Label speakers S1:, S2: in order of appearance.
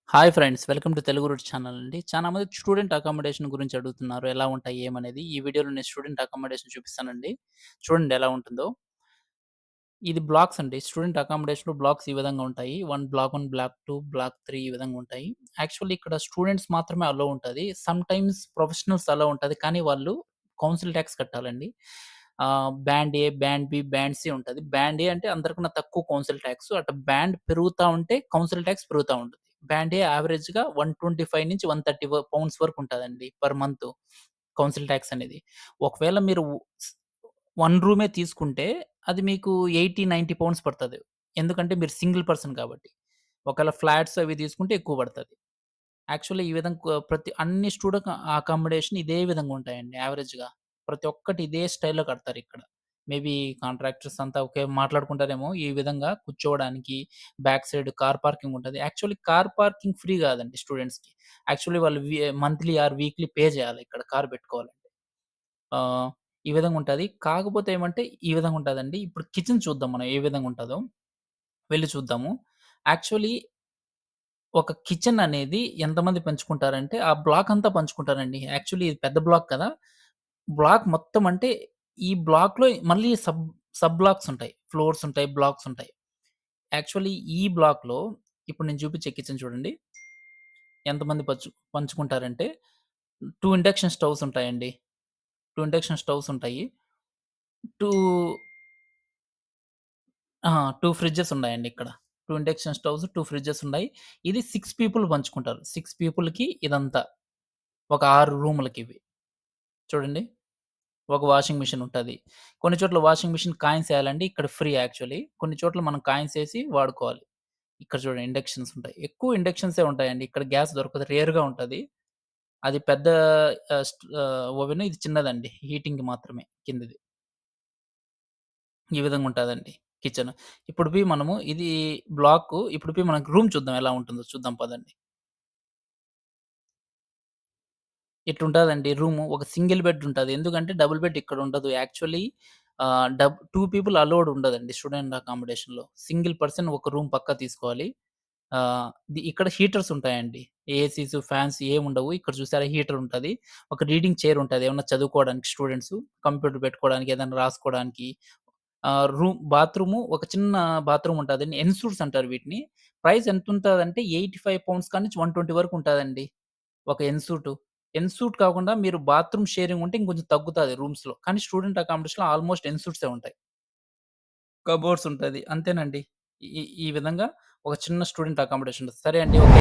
S1: Hi friends. Welcome to Telugu roots channel అండి. చాలా మంది స్టూడెంట్ అకామిడేషన్ గురించి అడుగుతున్నారు. ఎలా ఉంటాయి? ఏమనేది? ఈ వీడియోలో నేను స్టూడెంట్ అకామిడేషన్ చూపిస్తానండి. చూడండి ఎలా ఉంటుందో. ఇది బ్లాక్స్ అండి. స్టూడెంట్ అకామిడేషన్‌లో బ్లాక్స్ ఈ విధంగా ఉంటాయి. బ్లాక్ 1, బ్లాక్ 2, బ్లాక్ 3 ఈ విధంగా ఉంటాయి. యాక్చువల్లీ ఇక్కడ స్టూడెంట్స్ మాత్రమే అలో ఉంటది. సమ్‌టైమ్స్ ప్రొఫెషనల్స్ అలో ఉంటది. కానీ వాళ్ళు కౌన్సిల్ టాక్స్ కట్టాలండి. బ్యాండ్ ఏ, బ్యాండ్ బి, బ్యాండ్ సి ఉంటది. బ్యాండ్ ఏ అంటే అందరికన్నా తక్కువ కౌన్సిల్ టాక్స్. అటు బ్యాండ్ పెరుగుతా ఉంటే కౌన్సిల్ టాక్స్ పెరుగుతా ఉంటది. బ్యాండ్ ఏ యావరేజ్‌గా 125-130 పౌండ్స్ వరకు ఉంటదండి పర్ మంత్ కౌన్సిల్ టాక్స్ అనేది. ఒకవేళ మీరు స్ 1 రూమే తీసుకుంటే అది మీకు 80, 90 పౌండ్స్ పడతది. ఎందుకంటే మీరు సింగిల్ పర్సన్ కాబట్టి. ఒకవేళ ఫ్లాట్స్ అవి తీసుకుంటే ఎక్కువ పడతది. యాక్చువల్లీ ఈ విధంగా ప్రతి అన్ని స్టూడెంట్ అకామిడేషన్ ఇదే విధంగా ఉంటాయండి యావరేజ్‌గా. ప్రతి ఒక్కటి ఇదే స్టైల్‌లో కడతారిక్కడ. మేబీ కాంట్రాక్టర్స్ అంతా ఓకే మాట్లాడుకుంటారేమో ఈ విధంగా కూర్చోవడానికి బ్యాక్ సైడ్ కార్ పార్కింగ్ ఉంటది. యాక్చువల్లీ కార్ పార్కింగ్ ఫ్రీ కాదండి స్టూడెంట్స్‌కి. యాక్చువల్లీ వాళ్ళు మంత్లీ ఆర్ వీక్లీ పే చేయాలి ఇక్కడ కార్ పెట్టుకోవాలంటే. ఆహ్, ఈ విధంగా ఉంటది. కాకపోతే ఏమంటే ఈ విధంగా ఉంటదండి. ఇప్పుడు కిచెన్ చూద్దాం మనం ఏ విధంగా ఉంటదో. వెళ్లి చూద్దాము. యాక్చువల్లీ ఒక కిచెన్ అనేది ఎంతమంది పంచుకుంటారంటే, ఆ బ్లాక్ అంతా పంచుకుంటారండి. యాక్చువల్లీ ఇది పెద్ద బ్లాక్ కదా! బ్లాక్ మొత్తం అంటే, ఈ బ్లాక్‌లో మళ్ళీ సబ్ బ్లాక్స్ ఉంటాయి. ఫ్లోర్స్ ఉంటాయి, బ్లాక్స్ ఉంటాయి. యాక్చువల్లీ ఈ బ్లాక్‌లో ఇప్పుడు నేను చూపించే కిచెన్ చూడండి. ఎంతమంది పంచుకుంటారంటే 2 ఇండక్షన్ స్టవ్స్ ఉంటాయండి. 2 ఇండక్షన్ స్టవ్స్ ఉంటాయి. 2 ఆ! 2 ఫ్రిడ్జెస్ ఉన్నాయండి ఇక్కడ. 2 ఇండక్షన్ స్టవ్స్, 2 ఫ్రిడ్జెస్ ఉన్నాయి. ఇది 6 పీపుల్ పంచుకుంటారు. 6 పీపుల్‌కి ఇదంతా. ఒక 6 రూములకివి. చూడండి. ఒక వాషింగ్ మిషన్ ఉంటది. కొన్ని చోట్ల వాషింగ్ మిషన్ కాయిన్స్ ఎయాలండి. ఇక్కడ ఫ్రీ యాక్చువల్లీ. కొన్ని చోట్ల మనం కాయిన్స్ ఎసి వాడుకోవాలి. ఇక్కడ చూడండి ఇండక్షన్స్ ఉంటాయి. ఎక్కువ ఇండక్షన్సే ఉంటాయండి. ఇక్కడ గ్యాస్ దొరకదు. రేర్‌గా ఉంటది. అది పెద్ద ఓవెన్ ఇది చిన్నదండి. హీటింగ్‌కి మాత్రమే కిందది. ఈ విధంగా ఉంటదండి కిచెన్. ఇప్పుడు మనము ఇది బ్లాకు. ఇప్పుడు మనం రూమ్ చూద్దాం ఎలా ఉంటుందో చూద్దాం పదండి. ఇట్లుంటదండి రూము. ఒక సింగిల్ బెడ్ ఉంటది. ఎందుకంటే డబుల్ బెడ్ ఇక్కడ ఉండదు. యాక్చువల్లీ 2 పీపుల్ అలౌడ్ ఉండదండి స్టూడెంట్ అకామిడేషన్‌లో. సింగిల్ పర్సన్ ఒక రూమ్ పక్కా తీసుకోవాలి. ఇక్కడ హీటర్స్ ఉంటాయండి. ఏసీస్, ఫ్యాన్స్ ఏముండవు. ఇక్కడ చూసారా హీటర్ ఉంటది. ఒక రీడింగ్ చైర్ ఉంటది. ఏమన్నా చదువుకోవడానికి స్టూడెంట్స్, కంప్యూటర్ పెట్టుకోవడానికి, ఏదైనా రాసుకోవడానికి. బాత్రూము ఒక చిన్న బాత్రూమ్ ఉంటదండి. ఎన్‌సూట్స్ అంటారు వీటిని. ప్రైస్ ఎంతుంటదంటే 85 పౌండ్స్ కాడ్నుంచి 120 వరకు ఉంటదండి. ఒక ఎన్‌సూటు. ఎన్‌సూట్ కాకుండా మీరు బాత్రూమ్ షేరింగ్ ఉంటే ఇంకొంచెం తగ్గుతది రూమ్స్‌లో. కానీ స్టూడెంట్ అకామిడేషన్‌లో ఆల్‌మోస్ట్ ఎన్‌సూట్సే ఉంటాయి. కబోర్డ్స్ ఉంటది. అంతేనండి. ఈ ఈ విధంగా ఒక చిన్న స్టూడెంట్ అకామిడేషన్ ఉంటది. సరే అండి. ఓకే.